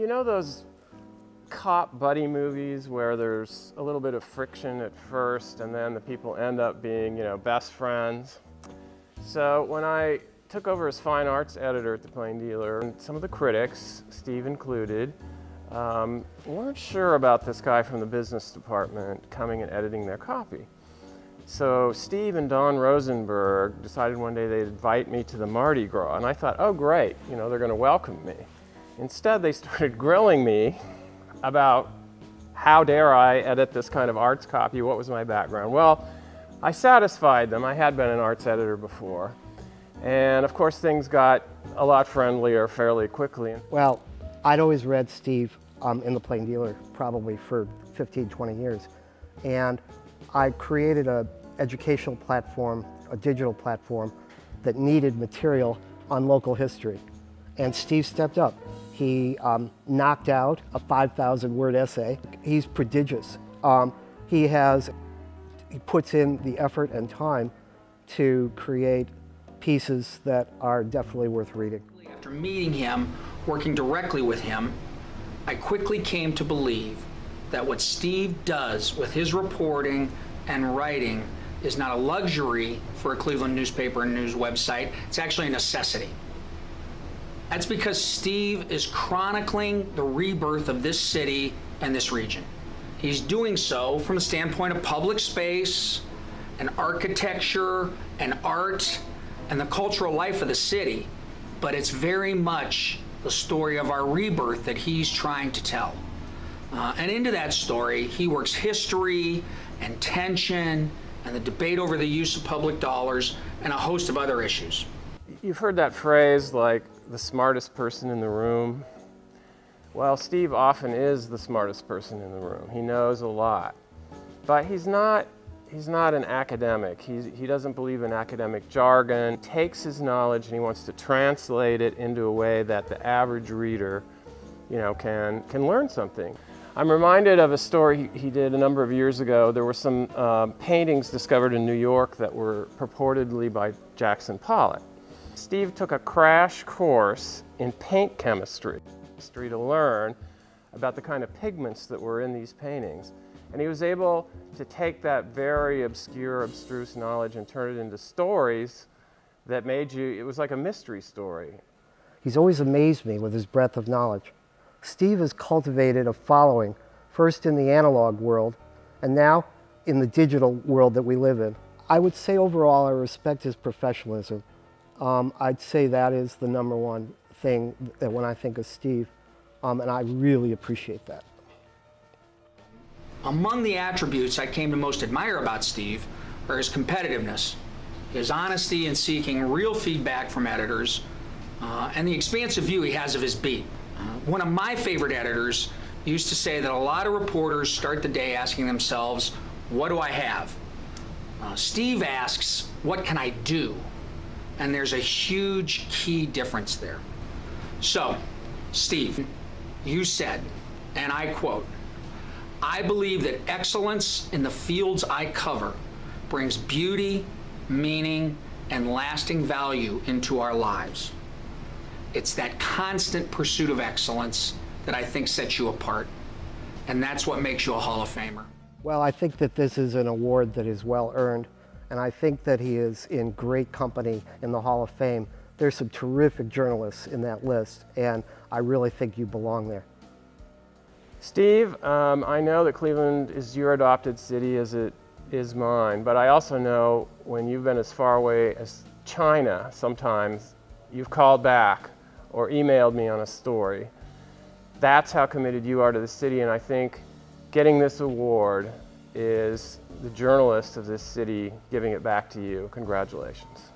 You know those cop buddy movies where there's a little bit of friction at first and then the people end up being, best friends? So when I took over as fine arts editor at the Plain Dealer, and some of the critics, Steve included, weren't sure about this guy from the business department coming and editing their copy. So Steve and Don Rosenberg decided one day they'd invite me to the Mardi Gras, and I thought, oh great, they're going to welcome me. Instead, they started grilling me about how dare I edit this kind of arts copy, what was my background. Well, I satisfied them. I had been an arts editor before. And of course, things got a lot friendlier fairly quickly. Well, I'd always read Steve in the Plain Dealer probably for 15, 20 years. And I created an educational platform, a digital platform that needed material on local history. And Steve stepped up. He knocked out a 5,000 word essay. He's prodigious. He puts in the effort and time to create pieces that are definitely worth reading. After meeting him, working directly with him, I quickly came to believe that what Steve does with his reporting and writing is not a luxury for a Cleveland newspaper and news website, it's actually a necessity. That's because Steve is chronicling the rebirth of this city and this region. He's doing so from a standpoint of public space and architecture and art and the cultural life of the city, but it's very much the story of our rebirth that he's trying to tell. And into that story, he works history and tension and the debate over the use of public dollars and a host of other issues. You've heard that phrase, like, the smartest person in the room. Well, Steve often is the smartest person in the room. He knows a lot. But he's not an academic. He doesn't believe in academic jargon. He takes his knowledge and he wants to translate it into a way that the average reader, can learn something. I'm reminded of a story he did a number of years ago. There were some paintings discovered in New York that were purportedly by Jackson Pollock. Steve took a crash course in paint chemistry to learn about the kind of pigments that were in these paintings. And he was able to take that very obscure, abstruse knowledge and turn it into stories that it was like a mystery story. He's always amazed me with his breadth of knowledge. Steve has cultivated a following, first in the analog world, and now in the digital world that we live in. I would say overall I respect his professionalism. I'd say that is the number one thing that when I think of Steve, and I really appreciate that. Among the attributes I came to most admire about Steve are his competitiveness, his honesty in seeking real feedback from editors, and the expansive view he has of his beat. One of my favorite editors used to say that a lot of reporters start the day asking themselves, what do I have? Steve asks, what can I do? And there's a huge key difference there. So, Steve, you said, and I quote, I believe that excellence in the fields I cover brings beauty, meaning, and lasting value into our lives. It's that constant pursuit of excellence that I think sets you apart, and that's what makes you a Hall of Famer. Well, I think that this is an award that is well earned, and I think that he is in great company in the Hall of Fame. There's some terrific journalists in that list, and I really think you belong there. Steve, I know that Cleveland is your adopted city as it is mine, but I also know when you've been as far away as China sometimes, you've called back or emailed me on a story. That's how committed you are to the city, and I think getting this award is the journalist of this city giving it back to you. Congratulations.